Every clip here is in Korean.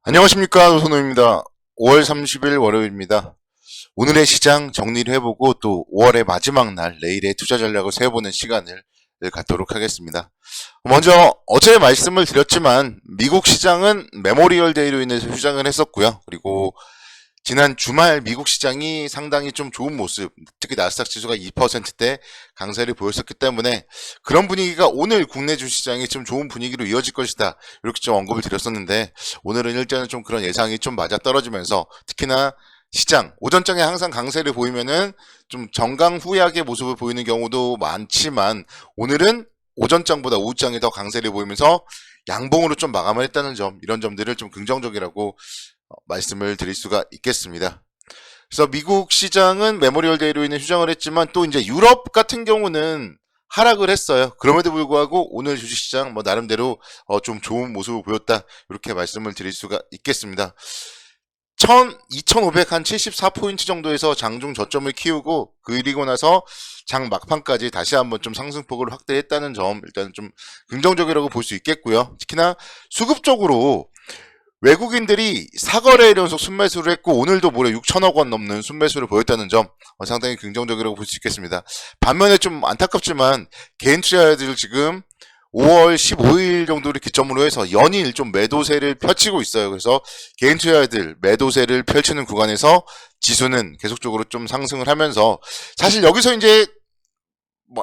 안녕하십니까, 노선호입니다. 5월 30일 월요일입니다. 오늘의 시장 정리를 해보고 또 5월의 마지막 날 내일의 투자 전략을 세워보는 시간을 갖도록 하겠습니다. 먼저 어제 말씀을 드렸지만 미국 시장은 메모리얼 데이로 인해서 휴장을 했었고요. 그리고 지난 주말 미국 시장이 상당히 좀 좋은 모습, 특히 나스닥 지수가 2%대 강세를 보였었기 때문에 그런 분위기가 오늘 국내 주시장이 좀 좋은 분위기로 이어질 것이다, 이렇게 좀 언급을 드렸었는데, 오늘은 일단은 좀 그런 예상이 좀 맞아떨어지면서 특히나 시장 오전장에 항상 강세를 보이면은 좀 정강후약의 모습을 보이는 경우도 많지만, 오늘은 오전장보다 오후장이 더 강세를 보이면서 양봉으로 좀 마감을 했다는 점, 이런 점들을 좀 긍정적이라고 말씀을 드릴 수가 있겠습니다. 그래서 미국 시장은 메모리얼 데이로 인해 휴장을 했지만 또 이제 유럽 같은 경우는 하락을 했어요. 그럼에도 불구하고 오늘 주식시장 나름대로 좀 좋은 모습을 보였다, 이렇게 말씀을 드릴 수가 있겠습니다. 2574포인트 정도에서 장중 저점을 키우고 그리고 나서 장 막판까지 다시 한번 좀 상승폭을 확대했다는 점, 일단 좀 긍정적이라고 볼 수 있겠고요. 특히나 수급적으로 외국인들이 4거래 연속 순매수를 했고 오늘도 무려 6천억 원 넘는 순매수를 보였다는 점, 상당히 긍정적이라고 볼 수 있겠습니다. 반면에 좀 안타깝지만 개인 투자자들 지금 5월 15일 정도를 기점으로 해서 연일 좀 매도세를 펼치고 있어요. 그래서 개인 투자자들 매도세를 펼치는 구간에서 지수는 계속적으로 좀 상승을 하면서, 사실 여기서 이제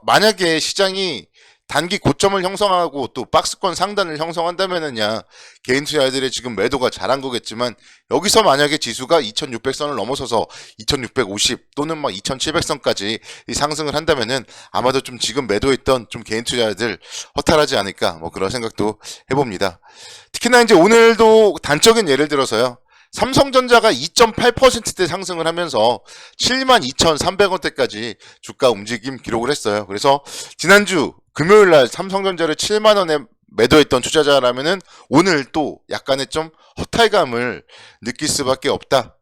만약에 시장이 단기 고점을 형성하고 또 박스권 상단을 형성한다면은야 개인 투자자들의 지금 매도가 잘한 거겠지만, 여기서 만약에 지수가 2600선을 넘어서서 2650 또는 2700선까지 상승을 한다면은 아마도 좀 지금 매도했던 좀 개인 투자자들 허탈하지 않을까, 그런 생각도 해봅니다. 특히나 이제 오늘도 단적인 예를 들어서요, 삼성전자가 2.8%대 상승을 하면서 72,300원대까지 주가 움직임 기록을 했어요. 그래서 지난주 금요일날 삼성전자를 7만원에 매도했던 투자자라면은 오늘 또 약간의 좀 허탈감을 느낄 수밖에 없다,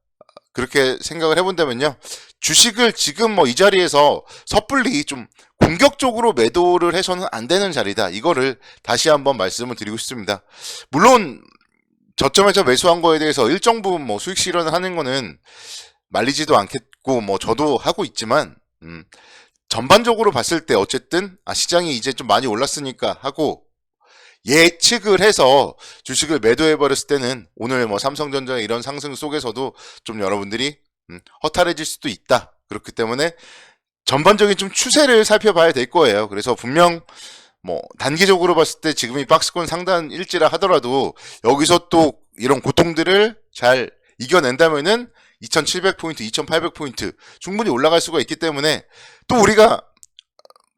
그렇게 생각을 해본다면요, 주식을 지금 이 자리에서 섣불리 좀 공격적으로 매도를 해서는 안 되는 자리다, 이거를 다시 한번 말씀을 드리고 싶습니다. 물론 저점에서 매수한 거에 대해서 일정 부분 수익 실현을 하는 거는 말리지도 않겠고 저도 하고 있지만, 전반적으로 봤을 때 어쨌든 시장이 이제 좀 많이 올랐으니까 하고 예측을 해서 주식을 매도해 버렸을 때는 오늘 삼성전자의 이런 상승 속에서도 좀 여러분들이 허탈해질 수도 있다. 그렇기 때문에 전반적인 좀 추세를 살펴봐야 될 거예요. 그래서 분명 단기적으로 봤을 때 지금이 박스권 상단일지라 하더라도 여기서 또 이런 고통들을 잘 이겨낸다면은 2700포인트, 2800포인트 충분히 올라갈 수가 있기 때문에, 또 우리가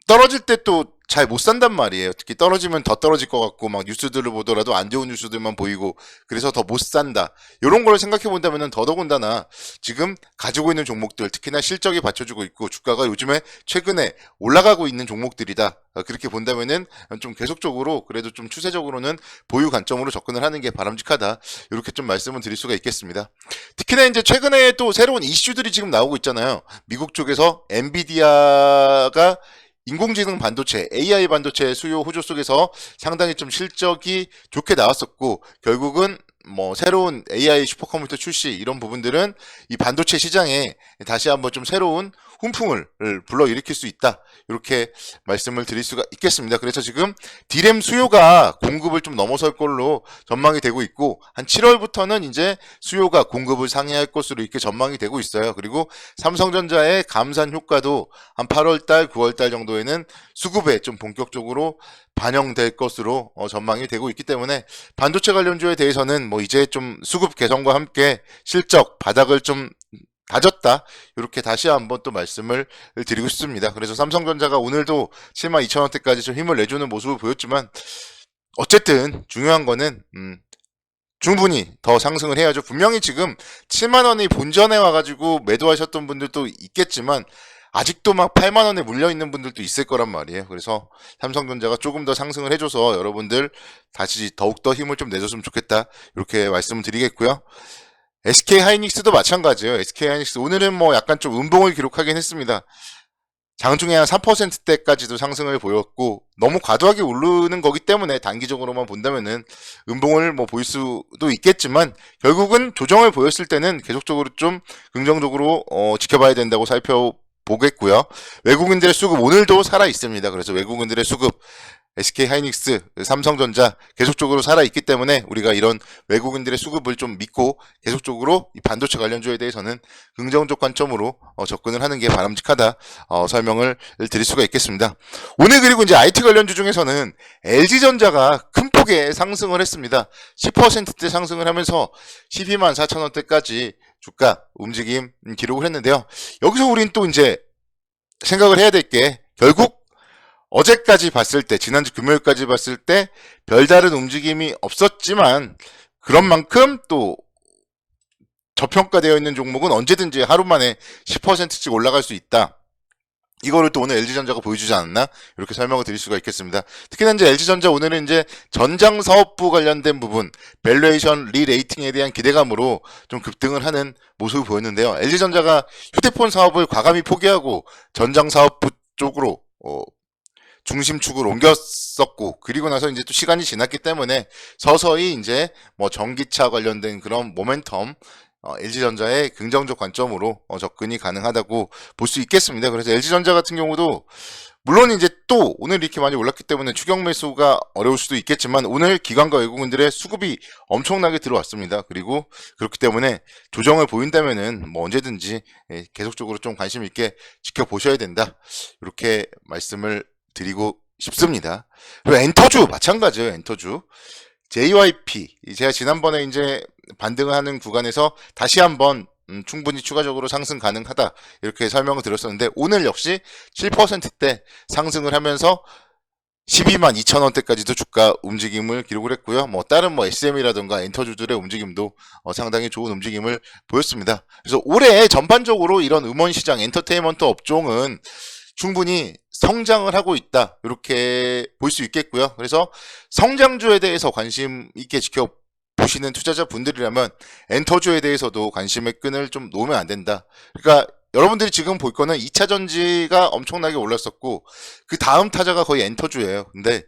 떨어질 때 또 잘 못 산단 말이에요. 특히 떨어지면 더 떨어질 것 같고 뉴스들을 보더라도 안 좋은 뉴스들만 보이고 그래서 더 못 산다, 이런 걸 생각해 본다면 더더군다나 지금 가지고 있는 종목들, 특히나 실적이 받쳐주고 있고 주가가 요즘에 최근에 올라가고 있는 종목들이다, 그렇게 본다면은 좀 계속적으로 그래도 좀 추세적으로는 보유 관점으로 접근을 하는 게 바람직하다, 이렇게 좀 말씀을 드릴 수가 있겠습니다. 특히나 이제 최근에 또 새로운 이슈들이 지금 나오고 있잖아요. 미국 쪽에서 엔비디아가 인공지능 반도체, AI 반도체 수요 호조 속에서 상당히 좀 실적이 좋게 나왔었고, 결국은 새로운 AI 슈퍼컴퓨터 출시, 이런 부분들은 이 반도체 시장에 다시 한번 좀 새로운 훈풍을 불러일으킬 수 있다, 이렇게 말씀을 드릴 수가 있겠습니다. 그래서 지금 디램 수요가 공급을 좀 넘어설 걸로 전망이 되고 있고, 한 7월부터는 이제 수요가 공급을 상회할 것으로 이렇게 전망이 되고 있어요. 그리고 삼성전자의 감산 효과도 한 8월달, 9월달 정도에는 수급에 좀 본격적으로 반영될 것으로 전망이 되고 있기 때문에, 반도체 관련주에 대해서는 이제 좀 수급 개선과 함께 실적 바닥을 좀 다졌다, 이렇게 다시 한번 또 말씀을 드리고 싶습니다. 그래서 삼성전자가 오늘도 72,000원대까지 좀 힘을 내주는 모습을 보였지만, 어쨌든 중요한 거는 충분히 더 상승을 해야죠. 분명히 지금 7만원이 본전에 와가지고 매도하셨던 분들도 있겠지만 아직도 8만원에 물려있는 분들도 있을 거란 말이에요. 그래서 삼성전자가 조금 더 상승을 해줘서 여러분들 다시 더욱더 힘을 좀 내줬으면 좋겠다, 이렇게 말씀을 드리겠고요. SK 하이닉스도 마찬가지예요. SK 하이닉스 오늘은 약간 좀 음봉을 기록하긴 했습니다. 장중에 한 3%대까지도 상승을 보였고 너무 과도하게 오르는 거기 때문에 단기적으로만 본다면은 음봉을 뭐 보일 수도 있겠지만 결국은 조정을 보였을 때는 계속적으로 좀 긍정적으로 지켜봐야 된다고 살펴보겠고요. 외국인들의 수급 오늘도 살아 있습니다. 그래서 외국인들의 수급 SK하이닉스, 삼성전자 계속적으로 살아있기 때문에 우리가 이런 외국인들의 수급을 좀 믿고 계속적으로 이 반도체 관련주에 대해서는 긍정적 관점으로 접근을 하는 게 바람직하다 설명을 드릴 수가 있겠습니다. 오늘 그리고 이제 IT 관련주 중에서는 LG전자가 큰 폭의 상승을 했습니다. 10%대 상승을 하면서 12만 4천 원대까지 주가 움직임 기록을 했는데요. 여기서 우린 또 이제 생각을 해야 될 게 결국 어제까지 봤을 때, 지난주 금요일까지 봤을 때 별다른 움직임이 없었지만 그런 만큼 또 저평가되어 있는 종목은 언제든지 하루 만에 10%씩 올라갈 수 있다. 이거를 또 오늘 LG전자가 보여주지 않았나? 이렇게 설명을 드릴 수가 있겠습니다. 특히나 이제 LG전자 오늘은 이제 전장사업부 관련된 부분, 밸류에이션 리레이팅에 대한 기대감으로 좀 급등을 하는 모습을 보였는데요. LG전자가 휴대폰 사업을 과감히 포기하고 전장사업부 쪽으로 중심축을 옮겼었고, 그리고 나서 이제 또 시간이 지났기 때문에 서서히 이제 뭐 전기차 관련된 그런 모멘텀, LG전자의 긍정적 관점으로 접근이 가능하다고 볼 수 있겠습니다. 그래서 LG전자 같은 경우도 물론 이제 또 오늘 이렇게 많이 올랐기 때문에 추격 매수가 어려울 수도 있겠지만 오늘 기관과 외국인들의 수급이 엄청나게 들어왔습니다. 그리고 그렇기 때문에 조정을 보인다면은 뭐 언제든지 계속적으로 좀 관심 있게 지켜보셔야 된다. 이렇게 말씀을 드리고 싶습니다. 그리고 엔터주 마찬가지예요. 엔터주 JYP 제가 지난번에 이제 반등하는 구간에서 다시 한번 충분히 추가적으로 상승 가능하다 이렇게 설명을 드렸었는데 오늘 역시 7%대 상승을 하면서 12만 2천 원대까지도 주가 움직임을 기록을 했고요. 뭐 다른 뭐 SM이라든가 엔터주들의 움직임도 상당히 좋은 움직임을 보였습니다. 그래서 올해 전반적으로 이런 음원 시장 엔터테인먼트 업종은 충분히 성장을 하고 있다 이렇게 볼 수 있겠고요. 그래서 성장주에 대해서 관심 있게 지켜보시는 투자자분들이라면 엔터주에 대해서도 관심의 끈을 좀 놓으면 안 된다. 그러니까 여러분들이 지금 볼 거는 2차 전지가 엄청나게 올랐었고 그 다음 타자가 거의 엔터주예요. 근데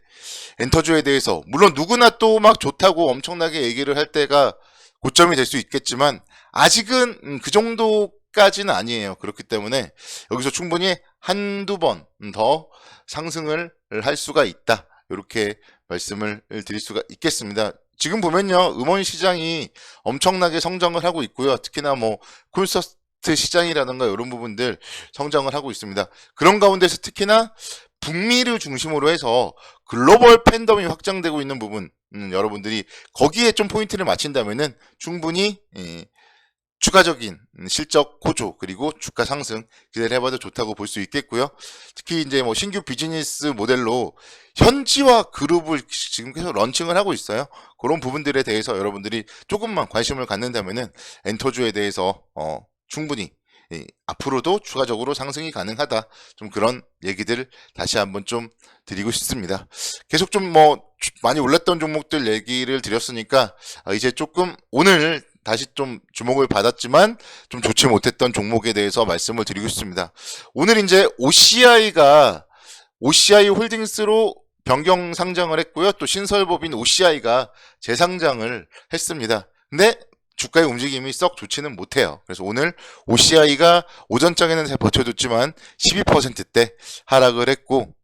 엔터주에 대해서 물론 누구나 또 막 좋다고 엄청나게 얘기를 할 때가 고점이 될 수 있겠지만 아직은 그 정도까지는 아니에요. 그렇기 때문에 여기서 충분히 한두 번 더 상승을 할 수가 있다. 이렇게 말씀을 드릴 수가 있겠습니다. 지금 보면요. 음원 시장이 엄청나게 성장을 하고 있고요. 특히나 뭐 콘서트 시장이라든가 이런 부분들 성장을 하고 있습니다. 그런 가운데서 특히나 북미를 중심으로 해서 글로벌 팬덤이 확장되고 있는 부분 여러분들이 거기에 좀 포인트를 맞춘다면은 충분히 추가적인 실적 호조 그리고 주가 상승 기대를 해봐도 좋다고 볼 수 있겠고요. 특히 이제 뭐 신규 비즈니스 모델로 현지화 그룹을 지금 계속 런칭을 하고 있어요. 그런 부분들에 대해서 여러분들이 조금만 관심을 갖는다면은 엔터주에 대해서 충분히 앞으로도 추가적으로 상승이 가능하다. 좀 그런 얘기들을 다시 한번 좀 드리고 싶습니다. 계속 좀 뭐 많이 올랐던 종목들 얘기를 드렸으니까 이제 조금 오늘 다시 좀 주목을 받았지만 좀 좋지 못했던 종목에 대해서 말씀을 드리고 싶습니다. 오늘 이제 OCI가 OCI 홀딩스로 변경 상장을 했고요. 또 신설법인 OCI가 재상장을 했습니다. 근데 주가의 움직임이 썩 좋지는 못해요. 그래서 오늘 OCI가 오전장에는 잘 버텨줬지만 12%대 하락을 했고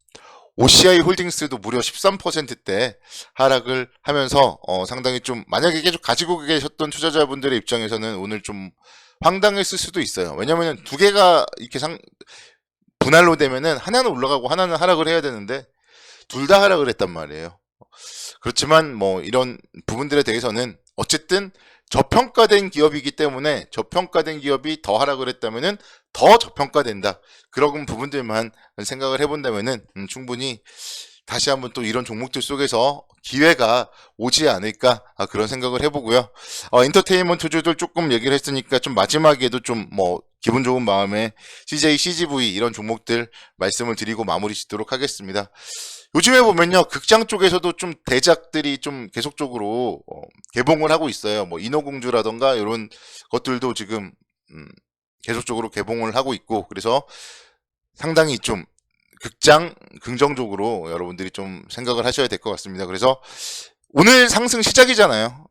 OCI 홀딩스도 무려 13%대 하락을 하면서 상당히 좀 만약에 계속 가지고 계셨던 투자자분들의 입장에서는 오늘 좀 황당했을 수도 있어요. 왜냐면은 두 개가 이렇게 분할로 되면은 하나는 올라가고 하나는 하락을 해야 되는데 둘 다 하락을 했단 말이에요. 그렇지만 뭐 이런 부분들에 대해서는 어쨌든 저평가된 기업이기 때문에 저평가된 기업이 더 하락을 했다면은 더 저평가된다. 그런 부분들만 생각을 해본다면은 충분히 다시 한번 또 이런 종목들 속에서 기회가 오지 않을까 그런 생각을 해보고요. 엔터테인먼트주들 조금 얘기를 했으니까 좀 마지막에도 좀 뭐 기분 좋은 마음에 CJ, CGV 이런 종목들 말씀을 드리고 마무리 짓도록 하겠습니다. 요즘에 보면요 극장 쪽에서도 좀 대작들이 좀 계속적으로 개봉을 하고 있어요. 뭐 인어공주라던가 이런 것들도 지금 계속적으로 개봉을 하고 있고 그래서 상당히 좀 극장 긍정적으로 여러분들이 좀 생각을 하셔야 될 것 같습니다. 그래서 오늘 상승 시작이잖아요.